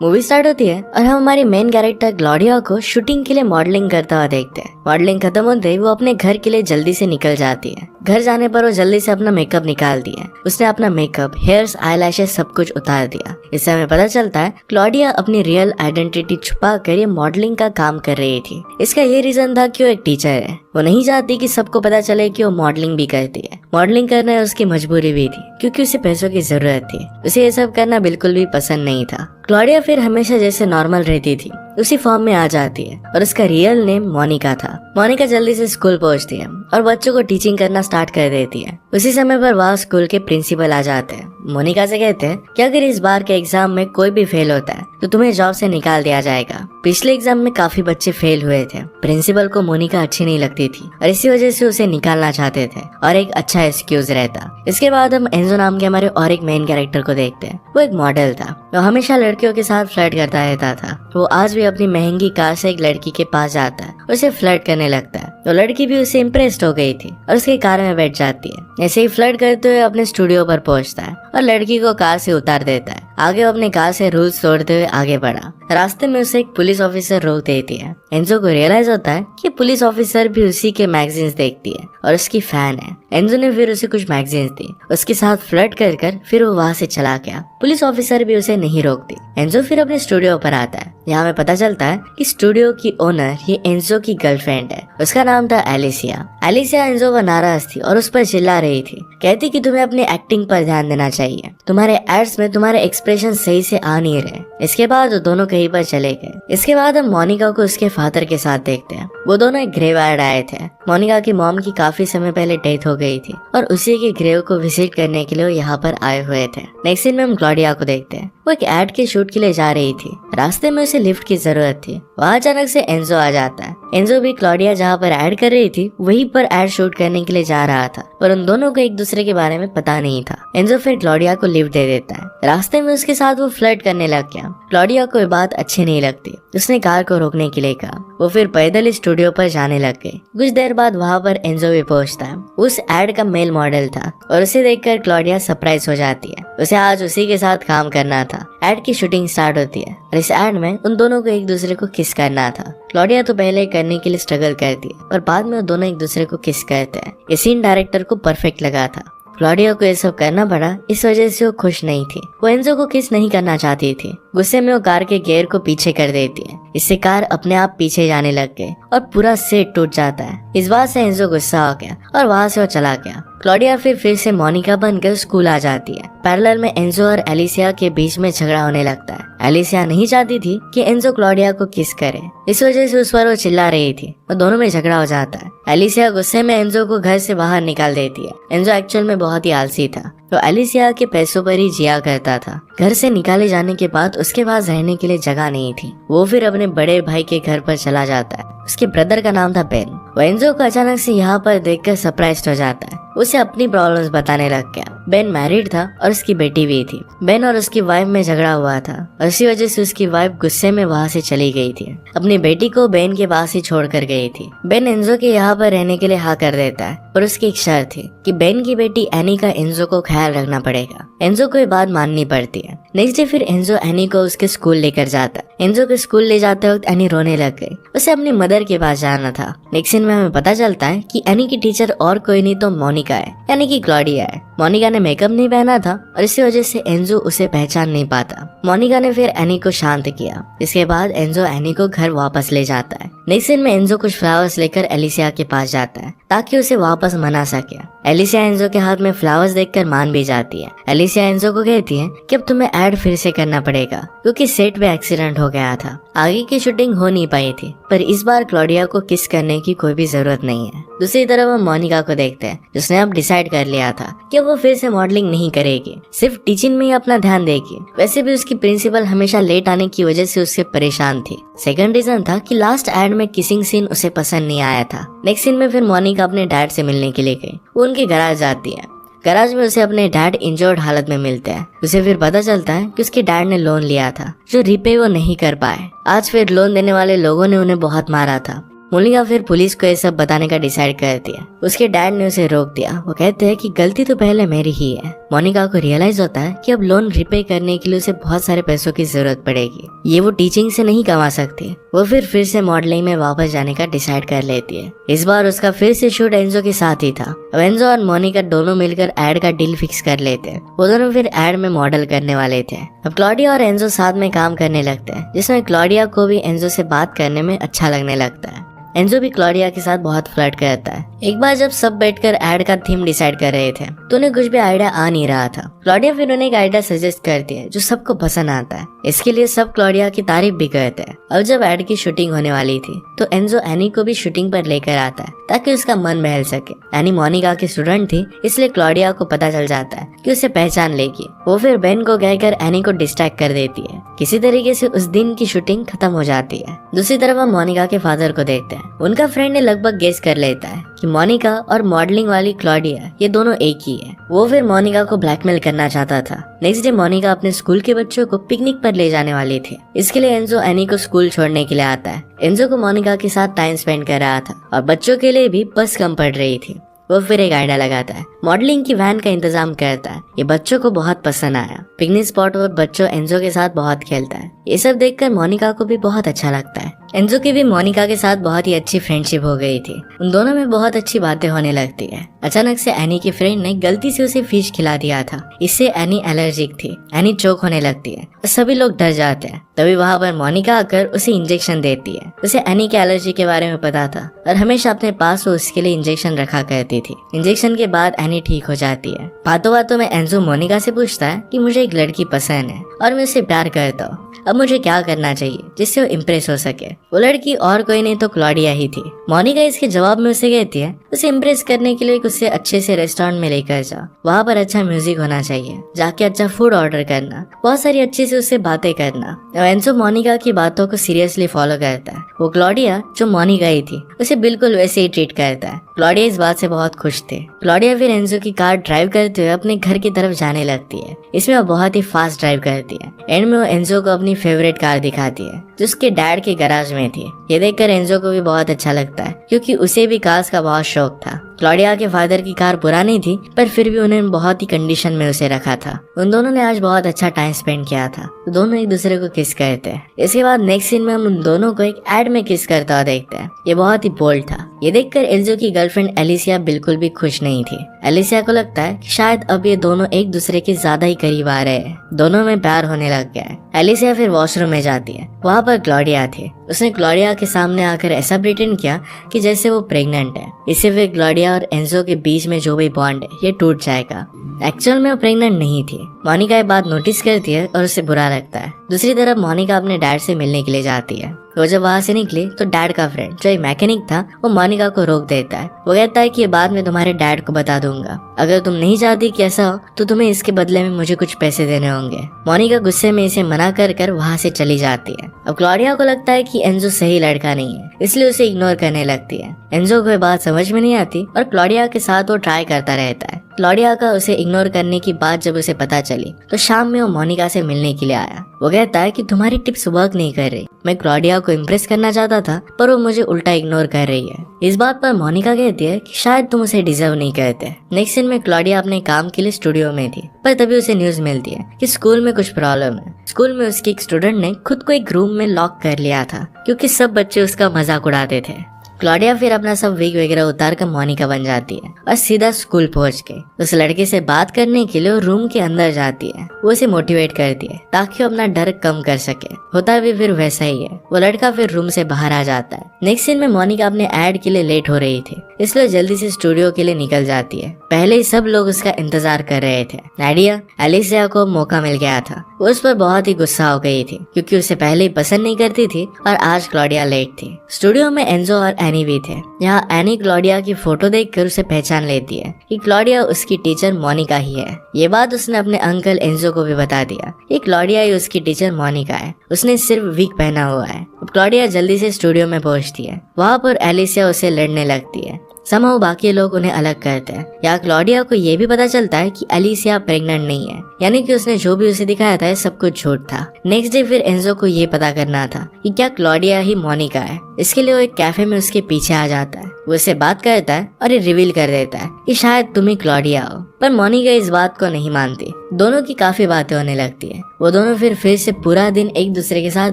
Movie start होती है और हम हमारी मेन कैरेक्टर क्लॉडिया को शूटिंग के लिए मॉडलिंग करता हुआ देखते हैं। मॉडलिंग खत्म होते ही वो अपने घर के लिए जल्दी से निकल जाती है। घर जाने पर वो जल्दी से अपना मेकअप निकाल दिया। उसने अपना मेकअप, हेयर्स, आईलैशेस सब कुछ उतार दिया। इससे हमें पता चलता है क्लॉडिया अपनी रियल आइडेंटिटी छुपा कर ये मॉडलिंग का काम कर रही थी। इसका ये रीजन था कि वो एक टीचर है। वो नहीं चाहती कि सबको पता चले कि वो मॉडलिंग भी करती है। मॉडलिंग करना उसकी मजबूरी भी थी क्योंकि उसे पैसों की जरूरत थी। उसे ये सब करना बिल्कुल भी पसंद नहीं था। क्लॉडिया फिर हमेशा जैसे नॉर्मल रहती थी उसी फॉर्म में आ जाती है और उसका रियल नेम मोनिका था। मोनिका जल्दी से स्कूल पहुंचती है और बच्चों को टीचिंग करना स्टार्ट कर देती है। उसी समय पर वहाँ स्कूल के प्रिंसिपल आ जाते हैं। मोनिका से कहते हैं कि अगर इस बार के एग्जाम में कोई भी फेल होता है तो तुम्हें जॉब से निकाल दिया जाएगा। पिछले एग्जाम में काफी बच्चे फेल हुए थे। प्रिंसिपल को मोनिका अच्छी नहीं लगती थी और इसी वजह से उसे निकालना चाहते थे और एक अच्छा एक्सक्यूज रहता। इसके बाद हम एंजो नाम के हमारे और एक मेन कैरेक्टर को देखते हैं। वो एक मॉडल था। वो हमेशा लड़कियों के साथ फ्लर्ट करता रहता था। वो आज भी अपनी महंगी कार से एक लड़की के पास जाता है, उसे फ्लर्ट करने लगता है। तो लड़की भी उससे इम्प्रेस्ड हो गई थी और उसकी कार में बैठ जाती है। ऐसे ही फ्लर्ट करते हुए अपने स्टूडियो पर पहुंचता है और लड़की को कार से उतार देता है। आगे वो अपने कार से रूल्स तोड़ते हुए आगे बढ़ा। रास्ते में उसे एक पुलिस ऑफिसर रोक देती है। एंजो को रियलाइज होता है कि पुलिस ऑफिसर भी उसी के मैगजीन्स देखती है और उसकी फैन है। एंजो ने फिर उसे कुछ मैगजीन्स दी। उसके साथ फ्लर्ट कर फिर वो वहाँ से चला गया। पुलिस ऑफिसर भी उसे नहीं रोकती। एंजो फिर अपने स्टूडियो पर आता है। यहाँ हमें पता चलता है कि स्टूडियो की ओनर ये एंजो की गर्लफ्रेंड है। उसका नाम था एलिसिया। एलिसिया एंजो पर नाराज थी और उस पर चिल्ला रही थी। कहती कि तुम्हें अपनी एक्टिंग पर ध्यान देना चाहिए। तुम्हारे एड्स में तुम्हारे एक्सप्रेशन सही से आ नहीं रहे। इसके बाद वो दोनों कहीं पर चले गए। इसके बाद हम मोनिका को उसके फादर के साथ देखते हैं। वो दोनों एक ग्रेव यार्ड आए थे। मोनिका की मॉम की काफी समय पहले डेथ हो गई थी और उसी के ग्रेव को विजिट करने के लिए वो यहाँ पर आए हुए थे। नेक्स्ट सीन में हम क्लॉडिया को देखते हैं। वो एक एड के शूट के लिए जा रही थी। रास्ते में उसे लिफ्ट की जरूरत थी। वहाँ अचानक से एंजो आ जाता है। एंजो भी क्लॉडिया जहाँ पर ऐड कर रही थी वहीं पर ऐड शूट करने के लिए जा रहा था, पर उन दोनों को एक दूसरे के बारे में पता नहीं था। एंजो फिर क्लॉडिया को लिफ्ट दे देता है। रास्ते में उसके साथ वो फ्लर्ट करने लग गया। क्लॉडिया को ये बात अच्छी नहीं लगती। उसने कार को रोकने के लिए कहा। वो फिर पैदल स्टूडियो पर जाने लग गए। कुछ देर बाद वहाँ पर एंजो भी पहुंचता है। उस एड का मेल मॉडल था और उसे देखकर क्लॉडिया सरप्राइज हो जाती है। उसे आज उसी के साथ काम करना था। एड की शूटिंग स्टार्ट होती है और इस एड में उन दोनों को एक दूसरे को किस करना था। क्लॉडिया तो पहले करने के लिए स्ट्रगल करती है पर बाद में वो दोनों एक दूसरे को किस करते हैं। ये सीन डायरेक्टर को परफेक्ट लगा था। क्लॉडिया को ये सब करना पड़ा, इस वजह से वो खुश नहीं थी। वो एंजो को किस नहीं करना चाहती थी। गुस्से में वो कार के गियर को पीछे कर देती है। इससे कार अपने आप पीछे जाने लग गई और पूरा सेट टूट जाता है। इस बात से एंजो गुस्सा हो गया और वहाँ से वो चला गया। क्लॉडिया फिर से मोनिका बनकर स्कूल आ जाती है। पैरेलल में एंजो और एलिसिया के बीच में झगड़ा होने लगता है। एलिसिया नहीं चाहती थी कि एंजो क्लॉडिया को किस करे, इस वजह से उस पर वो चिल्ला रही थी और दोनों में झगड़ा हो जाता है। एलिसिया गुस्से में एंजो को घर से बाहर निकाल देती है। एंजो एक्चुअल में बहुत ही आलसी था, तो एलिसिया के पैसों पर ही जिया करता था। घर से निकाले जाने के बाद उसके पास रहने के लिए जगह नहीं थी। वो फिर अपने बड़े भाई के घर पर चला जाता है। उसके ब्रदर का नाम था बेन। वो एंजो को अचानक से यहाँ पर देखकर सरप्राइज्ड हो जाता है। उसे अपनी प्रॉब्लम्स बताने लग गया। बेन मैरिड था और उसकी बेटी भी थी। बेन और उसकी वाइफ में झगड़ा हुआ था और इसी वजह से उसकी वाइफ गुस्से में वहाँ से चली गई थी। अपनी बेटी को बेन के पास ही छोड़ कर गई थी। बेन एंजो के यहाँ पर रहने के लिए हाँ कर देता है पर उसकी एक शर्त थी कि बेन की बेटी एनी का एंजो को ख्याल रखना पड़ेगा। एंजो को ये बात माननी पड़ती है। नेक्स्ट डे फिर एंजो एनी को उसके स्कूल लेकर जाता है। एंजो को स्कूल ले जाते वक्त एनी रोने लग गई। उसे अपनी मदर के पास जाना था। नेक्स्ट सीन में हमें पता चलता है कि एनी की टीचर और कोई नहीं तो मोनिका है, यानी कि क्लॉडिया है। मोनिका ने मेकअप नहीं पहना था और इसी वजह से एंजो उसे पहचान नहीं पाता। मोनिका ने फिर एनी को शांत किया। इसके बाद एंजो एनी को घर वापस ले जाता है। नेक्स्ट सीन में एंजो कुछ फ्लावर्स लेकर एलिसिया के पास जाता है ताकि उसे वापस मना सके। एलिसिया एंजो के हाथ में फ्लावर्स देखकर मान भी जाती है। एलिसिया एंजो को कहती है कि अब तुम्हें ऐड फिर से करना पड़ेगा क्योंकि सेट पे एक्सीडेंट हो गया था। आगे की शूटिंग हो नहीं पाई थी, पर इस बार क्लॉडिया को किस करने की कोई भी जरूरत नहीं है। दूसरी तरफ हम मोनिका को देखते हैं जिसने अब डिसाइड कर लिया था कि वो फिर से मॉडलिंग नहीं करेगी, सिर्फ टीचिंग में ही अपना ध्यान देगी। वैसे भी उसकी प्रिंसिपल हमेशा लेट आने की वजह से उससे परेशान थी। सेकंड रीजन था कि लास्ट एड में किसिंग सीन उसे पसंद नहीं आया था। नेक्स्ट सीन में फिर मोनिका अपने डैड से मिलने के लिए गई। वो उनके गैराज जाती है। गैराज में उसे अपने डैड इंजर्ड हालत में मिलते हैं। उसे फिर पता चलता है कि उसके डैड ने लोन लिया था जो रिपे वो नहीं कर पाए। आज फिर लोन देने वाले लोगों ने उन्हें बहुत मारा था। मोनिका फिर पुलिस को ये सब बताने का डिसाइड करती है। उसके डैड ने उसे रोक दिया। वो कहते हैं कि गलती तो पहले मेरी ही है। मोनिका को रियलाइज होता है कि अब लोन रिपे करने के लिए उसे बहुत सारे पैसों की जरूरत पड़ेगी। ये वो टीचिंग से नहीं कमा सकती। वो फिर से मॉडलिंग में वापस जाने का डिसाइड कर लेती है। इस बार उसका फिर से शूट एंजो के साथ ही था। अब एंजो और मोनिका दोनों मिलकर एड का डील फिक्स कर लेते हैं। वो दोनों फिर एड में मॉडल करने वाले थे। अब क्लॉडिया और एंजो साथ में काम करने लगते हैं, जिसमें क्लॉडिया को भी एंजो से बात करने में अच्छा लगने लगता है। एंजो भी क्लॉडिया के साथ बहुत फ्लर्ट करता है। एक बार जब सब बैठकर एड का थीम डिसाइड कर रहे थे तो उन्हें कुछ भी आइडिया आ नहीं रहा था। क्लॉडिया फिर उन्हें एक आइडिया सजेस्ट करती है जो सबको पसंद आता है। इसके लिए सब क्लॉडिया की तारीफ भी करते हैं। अब जब एड की शूटिंग होने वाली थी तो एंजो एनी को भी शूटिंग पर लेकर आता है ताकि उसका मन बहल सके। एनी मोनिका की स्टूडेंट थी, इसलिए क्लॉडिया को पता चल जाता है कि उसे पहचान लेगी। वो फिर बेन को कहकर एनी को डिस्ट्रैक्ट कर देती है। किसी तरीके से उस दिन की शूटिंग खत्म हो जाती है। दूसरी तरफ हम मोनिका के फादर को देखते हैं। उनका फ्रेंड ने लगभग गेस कर लेता है कि मोनिका और मॉडलिंग वाली क्लॉडिया ये दोनों एक ही है। वो फिर मोनिका को ब्लैकमेल करना चाहता था। नेक्स्ट डे मोनिका अपने स्कूल के बच्चों को पिकनिक पर ले जाने वाली थी। इसके लिए एंजो एनी को स्कूल छोड़ने के लिए आता है। एंजो को मोनिका के साथ टाइम स्पेंड कर रहा था और बच्चों के लिए भी बस कम पड़ रही थी। वो फिर एक आइडिया लगाता है, मॉडलिंग की वैन का इंतजाम करता है। ये बच्चों को बहुत पसंद आया। पिकनिक स्पॉट पर बच्चों एंजो के साथ बहुत खेलता है। ये सब देखकर मोनिका को भी बहुत अच्छा लगता है। एंजो की भी मोनिका के साथ बहुत ही अच्छी फ्रेंडशिप हो गई थी। उन दोनों में बहुत अच्छी बातें होने लगती है। अचानक से एनी की फ्रेंड ने गलती से उसे फिश खिला दिया था। इससे एनी एलर्जिक थी। एनी चोक होने लगती है और सभी लोग डर जाते हैं। तभी वहाँ पर मोनिका आकर उसे इंजेक्शन देती है। उसे एनी के एलर्जी के बारे में पता था और हमेशा अपने पास वो उसके लिए इंजेक्शन रखा करती थी। इंजेक्शन के बाद एनी ठीक हो जाती है। बातों बातों में एंजो मोनिका से पूछता है कि मुझे एक लड़की पसंद है और मैं उसे प्यार करता हूँ। अब मुझे क्या करना चाहिए जिससे वो इम्प्रेस हो सके। वो लड़की और कोई नहीं तो क्लॉडिया ही थी। मोनिका इसके जवाब में उसे कहती है उसे इम्प्रेस करने के लिए उसे अच्छे से रेस्टोरेंट में लेकर जाओ। वहाँ पर अच्छा म्यूजिक होना चाहिए, जाके अच्छा फूड ऑर्डर करना, बहुत सारी अच्छी से उससे बातें करना। एंजो मोनिका की बातों को सीरियसली फॉलो करता है। वो क्लॉडिया जो मोनिका ही थी उसे बिल्कुल वैसे ही ट्रीट करता है। क्लॉडिया इस बात से बहुत खुश थे। क्लॉडिया फिर एंजो की कार ड्राइव करते हुए अपने घर की तरफ जाने लगती है। इसमें वो बहुत ही फास्ट ड्राइव करती है। एंड में वो एंजो को अपनी फेवरेट कार दिखाती है जो उसके डैड के गैराज में थी। ये देखकर एंजो को भी बहुत अच्छा लगता है क्योंकि उसे भी कार्स का बहुत शौक था। क्लॉडिया के फादर की कार पुरानी थी पर फिर भी उन्हें बहुत ही कंडीशन में उसे रखा था। उन दोनों ने आज बहुत अच्छा टाइम स्पेंड किया था। तो दोनों एक दूसरे को किस करते हैं। इसके बाद नेक्स्ट सीन में हम उन दोनों को एक एड में किस करता हुआ देखते हैं। ये बहुत ही बोल्ड था। ये देखकर एंजो की गर्लफ्रेंड एलिसिया बिल्कुल भी खुश नहीं थी। एलिसिया को लगता है कि शायद अब ये दोनों एक दूसरे के ज्यादा ही करीब आ रहे हैं। दोनों में प्यार होने लग गया है। एलिसिया फिर वॉशरूम में जाती है। वहाँ पर क्लॉडिया थी। उसने क्लॉडिया के सामने आकर ऐसा प्रिटेंड किया कि जैसे वो प्रेग्नेंट है। इससे फिर क्लॉडिया और एंजो के बीच में जो भी बॉन्ड है ये टूट जाएगा। एक्चुअल में वो प्रेग्नेंट नहीं थी। मोनिका ये बात नोटिस करती है और उसे बुरा लगता है। दूसरी तरफ मोनिका अपने डैड से मिलने के लिए जाती है। वो जब वहाँ से निकली तो डैड का फ्रेंड जो एक मैकेनिक था वो मोनिका को रोक देता है। वो कहता है कि ये बाद में तुम्हारे डैड को बता दूंगा। अगर तुम नहीं चाहती कि ऐसा हो तो तुम्हें इसके बदले में मुझे कुछ पैसे देने होंगे। मोनिका गुस्से में इसे मना कर वहाँ से चली जाती है। अब क्लॉडिया को लगता है कि एंजो सही लड़का नहीं है, इसलिए उसे इग्नोर करने लगती है। एंजो को ये बात समझ में नहीं आती और क्लॉडिया के साथ वो ट्राई करता रहता है। क्लॉडिया का उसे इग्नोर करने की बात जब उसे पता चली तो शाम में वो मोनिका से मिलने के लिए आया। वो कहता है कि तुम्हारी टिप्स वर्क नहीं कर रही। मैं क्लॉडिया को इम्प्रेस करना चाहता था पर वो मुझे उल्टा इग्नोर कर रही है। इस बात पर मोनिका कहती है कि शायद तुम उसे डिजर्व नहीं करते। नेक्स्ट सीन में क्लॉडिया अपने काम के लिए स्टूडियो में थी पर तभी उसे न्यूज मिलती है कि स्कूल में कुछ प्रॉब्लम है। स्कूल में उसके एक स्टूडेंट ने खुद को एक रूम में लॉक कर लिया था क्योंकि सब बच्चे उसका मजाक उड़ाते थे। क्लॉडिया फिर अपना सब विग वगैरह उतार कर मोनिका बन जाती है और सीधा स्कूल पहुंच के उस लड़के से बात करने के लिए वो रूम के अंदर जाती है। वो उसे मोटिवेट करती है ताकि वो अपना डर कम कर सके। होता भी फिर वैसा ही है। वो लड़का फिर रूम से बाहर आ जाता है। नेक्स्ट सीन में मोनिका अपने एड के लिए लेट हो रही थी, इसलिए जल्दी से स्टूडियो के लिए निकल जाती है। पहले ही सब लोग उसका इंतजार कर रहे थे। नाडिया एलिसिया को मौका मिल गया था। वो उस पर बहुत ही गुस्सा हो गई थी क्योंकि उसे पहले ही पसंद नहीं करती थी और आज क्लॉडिया लेट थी। स्टूडियो में एंजो और एनी भी थे। यहाँ एनी क्लॉडिया की फोटो देखकर उसे पहचान लेती है कि क्लॉडिया उसकी टीचर मोनिका ही है। ये बात उसने अपने अंकल एंजो को भी बता दिया कि क्लॉडिया ही उसकी टीचर मोनिका है। उसने सिर्फ विग पहना हुआ है। अब क्लॉडिया जल्दी से स्टूडियो में पहुंचती है। वहाँ पर एलिसिया उसे लड़ने लगती है। समहाउ बाकी लोग उन्हें अलग करते हैं। यहाँ क्लॉडिया को ये भी पता चलता है कि एलिसिया प्रेग्नेंट नहीं है, यानी कि उसने जो भी उसे दिखाया था सब कुछ झूठ था। नेक्स्ट डे फिर एंजो को ये पता करना था कि क्या क्लॉडिया ही मोनिका है। इसके लिए वो एक कैफे में उसके पीछे आ जाता है। वो उससे बात करता है और ये रिवील कर देता है कि शायद तुम ही क्लॉडिया हो। पर मोनिका इस बात को नहीं मानती। दोनों की काफी बातें होने लगती है। वो दोनों फिर से पूरा दिन एक दूसरे के साथ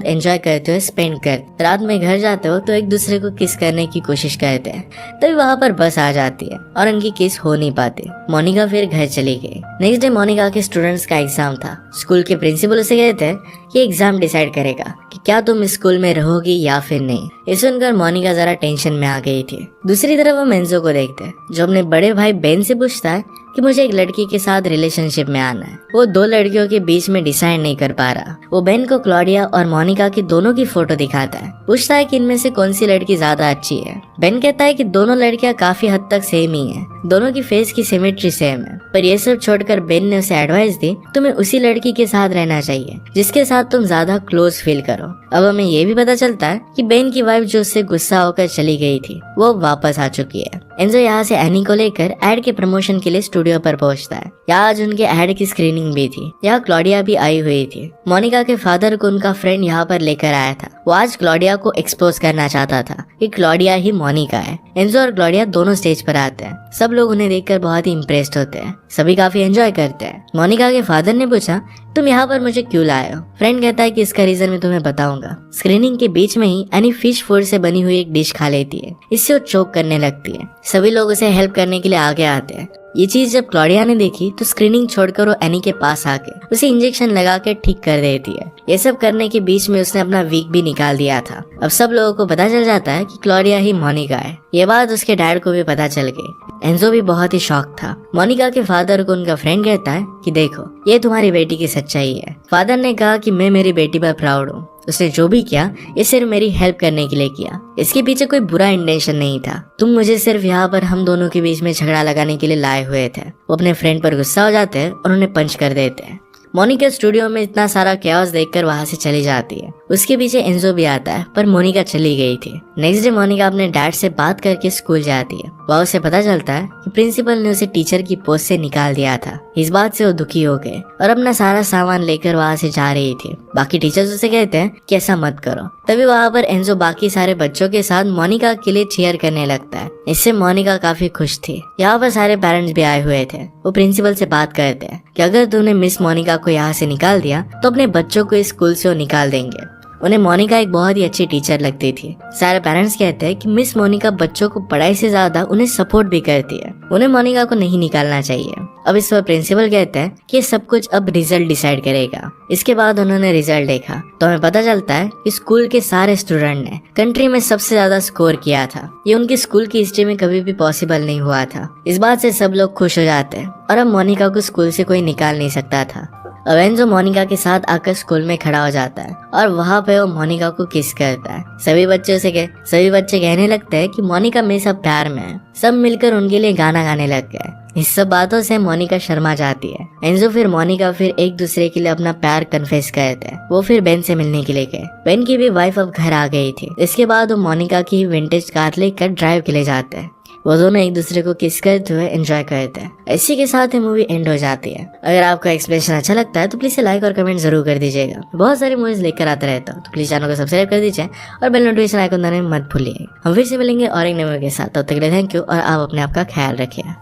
एंजॉय करते हुए स्पेंड करते। रात में घर जाते हो तो एक दूसरे को किस करने की कोशिश करते हैं। तभी वहाँ पर बस आ जाती है और उनकी किस हो नहीं पाती। मोनिका फिर घर चली गई। नेक्स्ट डे मोनिका के स्टूडेंट्स का एग्जाम था। स्कूल के प्रिंसिपल उसे कहते हैं कि एग्जाम डिसाइड करेगा कि क्या तुम स्कूल में रहोगी या फिर नहीं। ये सुनकर मोनिका जरा टेंशन में आ गई थी। दूसरी तरफ वो मेंजो को देखते हैं जो अपने बड़े भाई बेन से पूछता है कि मुझे एक लड़की के साथ रिलेशनशिप में आना है। वो दो लड़कियों के बीच में डिसाइड नहीं कर पा रहा। वो बेन को क्लॉडिया और मोनिका की दोनों की फोटो दिखाता है। पूछता है कि इनमें से कौन सी लड़की ज्यादा अच्छी है। बेन कहता है कि दोनों लड़कियां काफी हद तक सेम ही हैं। दोनों की फेस की सिमेट्री सेम है। पर ये सब छोड़कर बेन ने उसे एडवाइस दी तुम्हें उसी लड़की के साथ रहना चाहिए जिसके साथ तुम ज्यादा क्लोज फील करो। अब हमें ये भी पता चलता है कि बेन की वाइफ जो उससे गुस्सा होकर चली गई थी वो वापस आ चुकी है। एंजो यहाँ से एनी को लेकर एड के प्रमोशन के लिए स्टूडियो पर पहुंचता है। यहाँ आज उनके एड की स्क्रीनिंग भी थी। यहाँ क्लॉडिया भी आई हुई थी। मोनिका के फादर को उनका फ्रेंड यहाँ पर लेकर आया था। वो आज क्लॉडिया को एक्सपोज करना चाहता था कि क्लॉडिया ही मोनिका है। एंजो और क्लॉडिया दोनों स्टेज पर आते हैं। सब लोग उन्हें देखकर बहुत ही इम्प्रेस्ड होते हैं। सभी काफी एंजॉय करते हैं। मोनिका के फादर ने पूछा तुम यहाँ पर मुझे क्यों लाए हो। फ्रेंड कहता है कि इसका रीजन मैं तुम्हें बताऊंगा। स्क्रीनिंग के बीच में ही एनी फिश फूड से बनी हुई एक डिश खा लेती है। इससे वो चोक करने लगती है। सभी लोग उसे हेल्प करने के लिए आगे आते हैं। ये चीज जब क्लॉडिया ने देखी तो स्क्रीनिंग छोड़कर वो एनी के पास आके उसे इंजेक्शन लगा के ठीक कर देती है। ये सब करने के बीच में उसने अपना वीक भी निकाल दिया था। अब सब लोगों को पता चल जाता है कि क्लॉडिया ही मोनिका है। ये बात उसके डैड को भी पता चल गई। एंजो भी बहुत ही शॉक था। मोनिका के फादर को उनका फ्रेंड कहता है कि देखो ये तुम्हारी बेटी की सच्चाई है। फादर ने कहा कि मैं मेरी बेटी पर प्राउड हूँ। उसने जो भी किया ये सिर्फ मेरी हेल्प करने के लिए किया। इसके पीछे कोई बुरा इंटेंशन नहीं था। तुम मुझे सिर्फ यहाँ पर हम दोनों के बीच में झगड़ा लगाने के लिए लाए हुए थे। वो अपने फ्रेंड पर गुस्सा हो जाते हैं और उन्हें पंच कर देते हैं। मोनिका स्टूडियो में इतना सारा कैओस देखकर वहां से चली जाती है। उसके पीछे एंजो भी आता है पर मोनिका चली गई थी। नेक्स्ट डे मोनिका अपने डैड से बात करके स्कूल जाती है। वहाँ उसे पता चलता है कि प्रिंसिपल ने उसे टीचर की पोस्ट से निकाल दिया था। इस बात से वो दुखी हो गए और अपना सारा सामान लेकर वहाँ से जा रही थी। बाकी टीचर्स उसे कहते हैं कि ऐसा मत करो। तभी वहाँ पर एंजो बाकी सारे बच्चों के साथ मोनिका के लिए चीयर करने लगता है। इससे मोनिका काफी खुश थी। यहाँ पर सारे पेरेंट्स भी आए हुए थे। वो प्रिंसिपल से बात करते हैं कि अगर तुमने मिस मोनिका को यहाँ से निकाल दिया तो अपने बच्चों को इस स्कूल से वो निकाल देंगे। उन्हें मोनिका एक बहुत ही अच्छी टीचर लगती थी। सारे पेरेंट्स कहते हैं कि मिस मोनिका बच्चों को पढ़ाई से ज्यादा उन्हें सपोर्ट भी करती है। उन्हें मोनिका को नहीं निकालना चाहिए। अब इस पर प्रिंसिपल कहते हैं कि सब कुछ अब रिजल्ट डिसाइड करेगा। इसके बाद उन्होंने रिजल्ट देखा तो हमें पता चलता है कि स्कूल के सारे स्टूडेंट ने कंट्री में सबसे ज्यादा स्कोर किया था। ये उनकी स्कूल की हिस्ट्री में कभी भी पॉसिबल नहीं हुआ था। इस बात से सब लोग खुश हो जाते हैं और अब मोनिका को स्कूल से कोई निकाल नहीं सकता था। अब एंजो मोनिका के साथ आकर स्कूल में खड़ा हो जाता है और वहाँ पे वो मोनिका को किस करता है। सभी बच्चे कहने लगते हैं कि मोनिका मेरे सब प्यार में है। सब मिलकर उनके लिए गाना गाने लग गए। इस सब बातों से मोनिका शर्मा जाती है। एंजो मोनिका एक दूसरे के लिए अपना प्यार कन्फेस करते हैं। वो फिर बेन से मिलने के लिए गए। बेन की भी वाइफ अब घर आ गई थी। इसके बाद वो मोनिका की विंटेज कार लेकर ड्राइव के लिए जाते हैं। वो दोनों एक दूसरे को किस करते हुए एंजॉय करते हैं। इसी के साथ ये मूवी एंड हो जाती है। अगर आपको एक्सप्लेनेशन अच्छा लगता है तो प्लीज लाइक और कमेंट जरूर कर दीजिएगा। बहुत सारी मूवीज लेकर आता रहता हूँ तो प्लीज चैनल को सब्सक्राइब कर दीजिए और बेल नोटिफिकेशन आइकन दबाना मत भूलिए। हम फिर से मिलेंगे और एक नए मूवी के साथ। तब तक के लिए थैंक यू और आप अपने आप का ख्याल रखिए।